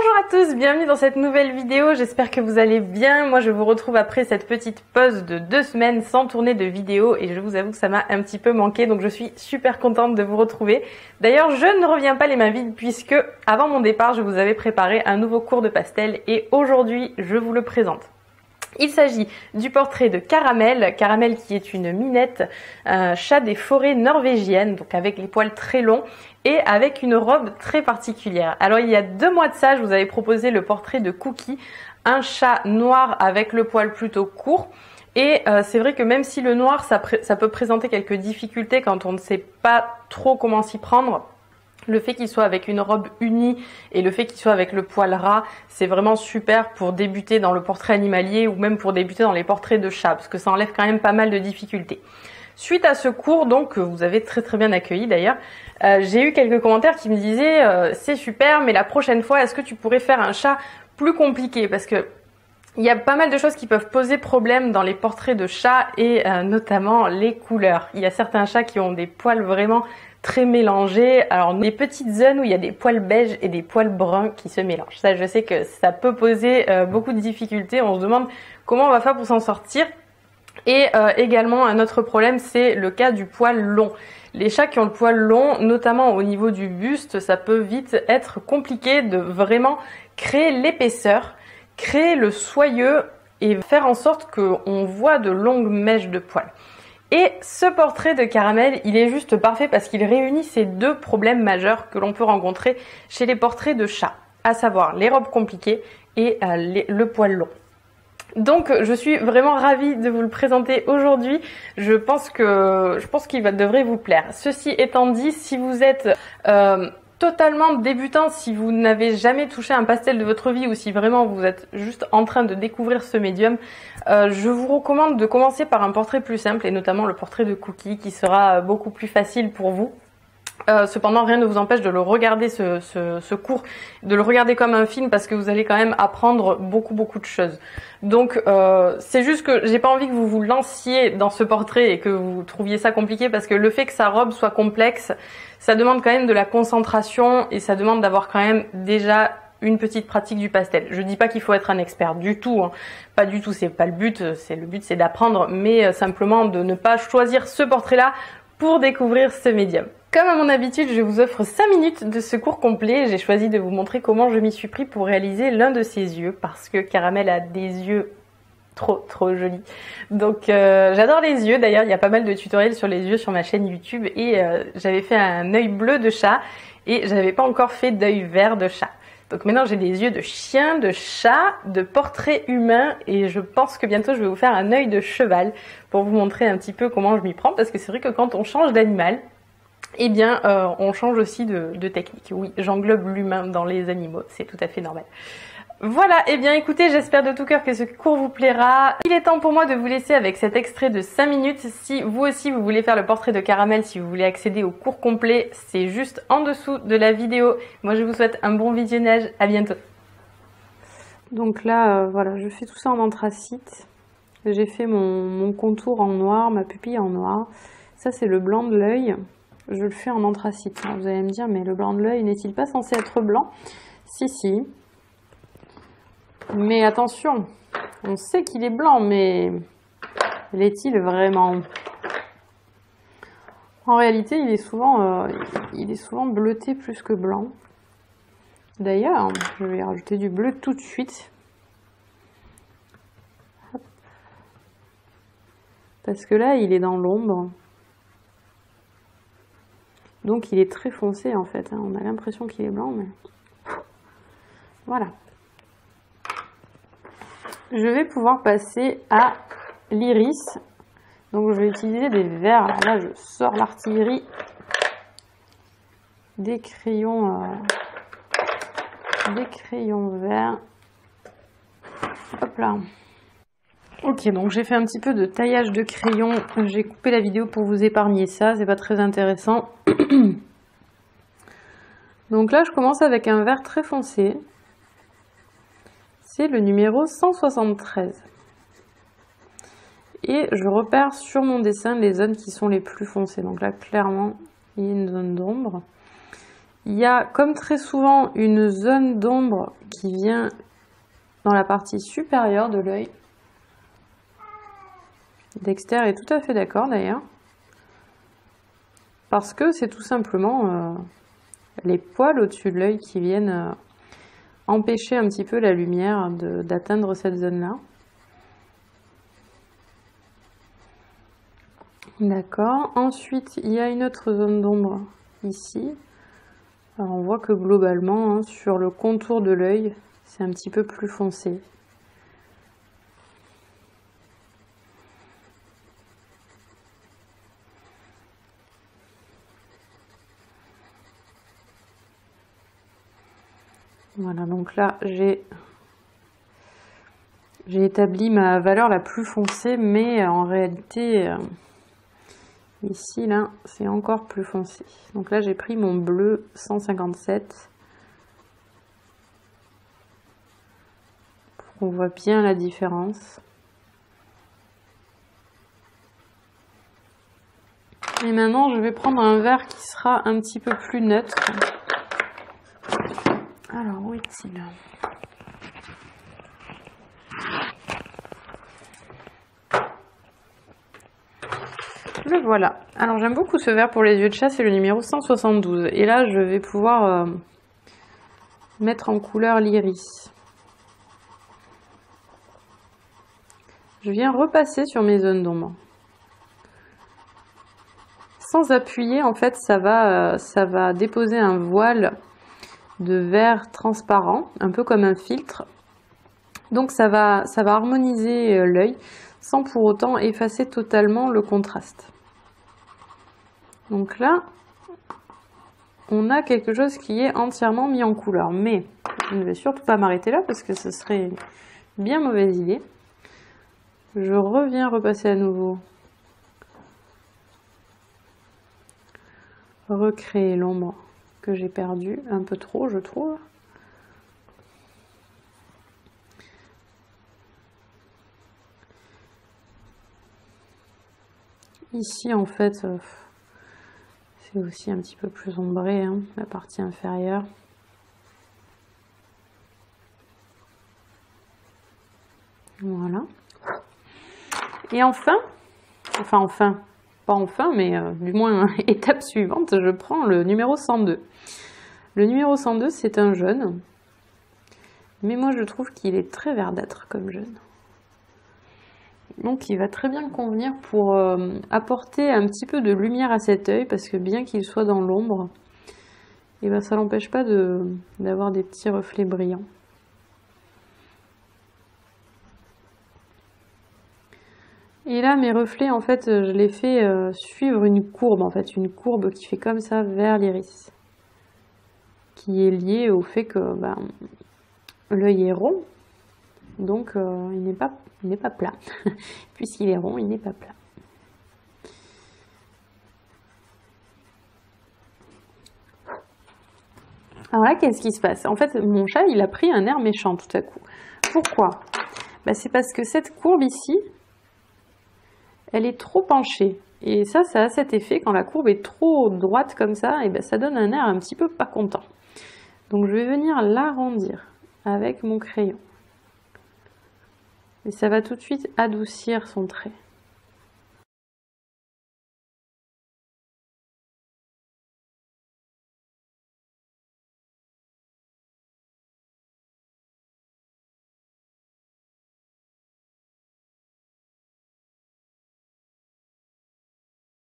Bonjour à tous, bienvenue dans cette nouvelle vidéo, j'espère que vous allez bien. Moi je vous retrouve après cette petite pause de 2 semaines sans tourner de vidéo et je vous avoue que ça m'a un petit peu manqué, donc je suis super contente de vous retrouver. D'ailleurs je ne reviens pas les mains vides puisque avant mon départ je vous avais préparé un nouveau cours de pastel et aujourd'hui je vous le présente. Il s'agit du portrait de Caramel, Caramel qui est une minette, un chat des forêts norvégiennes, donc avec les poils très longs et avec une robe très particulière. Alors il y a 2 mois de ça, je vous avais proposé le portrait de Cookie, un chat noir avec le poil plutôt court. Et c'est vrai que même si le noir ça peut présenter quelques difficultés quand on ne sait pas trop comment s'y prendre, le fait qu'il soit avec une robe unie et le fait qu'il soit avec le poil ras, c'est vraiment super pour débuter dans le portrait animalier ou même pour débuter dans les portraits de chats, parce que ça enlève quand même pas mal de difficultés. Suite à ce cours, donc, que vous avez très bien accueilli d'ailleurs, j'ai eu quelques commentaires qui me disaient c'est super, mais la prochaine fois, est-ce que tu pourrais faire un chat plus compliqué? Parce que il y a pas mal de choses qui peuvent poser problème dans les portraits de chats et notamment les couleurs. Il y a certains chats qui ont des poils vraiment très mélangés. Alors des petites zones où il y a des poils beiges et des poils bruns qui se mélangent. Ça, je sais que ça peut poser beaucoup de difficultés. On se demande comment on va faire pour s'en sortir. Et également un autre problème, c'est le cas du poil long. Les chats qui ont le poil long, notamment au niveau du buste, ça peut vite être compliqué de vraiment créer l'épaisseur, créer le soyeux et faire en sorte qu'on voit de longues mèches de poils. Et ce portrait de Caramel, il est juste parfait parce qu'il réunit ces 2 problèmes majeurs que l'on peut rencontrer chez les portraits de chats, à savoir les robes compliquées et le poil long. Donc je suis vraiment ravie de vous le présenter aujourd'hui. Je pense qu'il devrait vous plaire. Ceci étant dit, si vous êtes totalement débutant, si vous n'avez jamais touché un pastel de votre vie ou si vraiment vous êtes juste en train de découvrir ce médium, je vous recommande de commencer par un portrait plus simple et notamment le portrait de Cookie qui sera beaucoup plus facile pour vous. Cependant, rien ne vous empêche de le regarder ce cours, de le regarder comme un film parce que vous allez quand même apprendre beaucoup de choses. Donc c'est juste que j'ai pas envie que vous vous lanciez dans ce portrait et que vous trouviez ça compliqué parce que le fait que sa robe soit complexe, ça demande quand même de la concentration et ça demande d'avoir quand même déjà une petite pratique du pastel. Je dis pas qu'il faut être un expert du tout, hein. Pas du tout, c'est pas le but, le but c'est d'apprendre, mais simplement de ne pas choisir ce portrait-là pour découvrir ce médium. Comme à mon habitude, je vous offre 5 minutes de ce cours complet. J'ai choisi de vous montrer comment je m'y suis pris pour réaliser l'un de ses yeux, parce que Caramel a des yeux trop jolis. Donc j'adore les yeux, d'ailleurs il y a pas mal de tutoriels sur les yeux sur ma chaîne YouTube et j'avais fait un œil bleu de chat et j'avais pas encore fait d'œil vert de chat. Donc maintenant j'ai des yeux de chien, de chat, de portrait humain et je pense que bientôt je vais vous faire un œil de cheval pour vous montrer un petit peu comment je m'y prends, parce que c'est vrai que quand on change d'animal, eh bien on change aussi de technique. Oui, j'englobe l'humain dans les animaux, c'est tout à fait normal. Voilà, eh bien écoutez, j'espère de tout cœur que ce cours vous plaira. Il est temps pour moi de vous laisser avec cet extrait de 5 minutes. Si vous aussi vous voulez faire le portrait de Caramel, si vous voulez accéder au cours complet, c'est juste en dessous de la vidéo. Moi je vous souhaite un bon visionnage, à bientôt. Donc là, voilà, je fais tout ça en anthracite. J'ai fait mon contour en noir, ma pupille en noir. Ça c'est le blanc de l'œil. Je le fais en anthracite. Alors, vous allez me dire, mais le blanc de l'œil n'est-il pas censé être blanc? Si. Mais attention, on sait qu'il est blanc, mais l'est-il vraiment? En réalité, il est souvent bleuté plus que blanc. D'ailleurs, je vais rajouter du bleu tout de suite. Hop. Parce que là, il est dans l'ombre. Donc il est très foncé en fait. On a l'impression qu'il est blanc, mais voilà. Je vais pouvoir passer à l'iris. Donc je vais utiliser des verres. Là je sors l'artillerie des crayons verts. Hop là. Ok, donc j'ai fait un petit peu de taillage de crayon. J'ai coupé la vidéo pour vous épargner ça, c'est pas très intéressant. Donc là je commence avec un vert très foncé. C'est le numéro 173. Et je repère sur mon dessin les zones qui sont les plus foncées. Donc là, clairement, il y a une zone d'ombre. Il y a, comme très souvent, une zone d'ombre qui vient dans la partie supérieure de l'œil. Dexter est tout à fait d'accord d'ailleurs. Parce que c'est tout simplement les poils au-dessus de l'œil qui viennent empêcher un petit peu la lumière d'atteindre cette zone-là. D'accord. Ensuite, il y a une autre zone d'ombre ici. Alors, on voit que globalement, hein, sur le contour de l'œil, c'est un petit peu plus foncé. Voilà, donc là, j'ai établi ma valeur la plus foncée, mais en réalité, ici, là, c'est encore plus foncé. Donc là, j'ai pris mon bleu 157. Pour qu'on voit bien la différence. Et maintenant, je vais prendre un vert qui sera un petit peu plus neutre. Alors, où est-il ? Le voilà. Alors, j'aime beaucoup ce vert pour les yeux de chat, c'est le numéro 172. Et là, je vais pouvoir mettre en couleur l'iris. Je viens repasser sur mes zones d'ombre. Sans appuyer, en fait, ça va déposer un voile de vert transparent, un peu comme un filtre. Donc ça va harmoniser l'œil sans pour autant effacer totalement le contraste. Donc là, on a quelque chose qui est entièrement mis en couleur. Mais je ne vais surtout pas m'arrêter là parce que ce serait une bien mauvaise idée. Je reviens repasser à nouveau. Recréer l'ombre que j'ai perdue un peu trop, je trouve. Ici, en fait, c'est aussi un petit peu plus ombré, hein, la partie inférieure. Voilà. Et enfin, pas enfin, mais du moins étape suivante, je prends le numéro 102. Le numéro 102, c'est un jaune, mais moi je trouve qu'il est très verdâtre comme jaune. Donc il va très bien convenir pour apporter un petit peu de lumière à cet œil, parce que bien qu'il soit dans l'ombre, et ben, ça l'empêche pas d'avoir des petits reflets brillants. Et là, mes reflets, en fait, je les fais suivre une courbe, en fait, une courbe qui fait comme ça vers l'iris, qui est liée au fait que l'œil est rond, donc il n'est pas plat. Puisqu'il est rond, il n'est pas plat. Alors là, qu'est-ce qui se passe? En fait, mon chat, il a pris un air méchant tout à coup. Pourquoi? C'est parce que cette courbe ici, elle est trop penchée. Et ça a cet effet, quand la courbe est trop droite comme ça, et ça donne un air un petit peu pas content. Donc je vais venir l'arrondir avec mon crayon. Et ça va tout de suite adoucir son trait.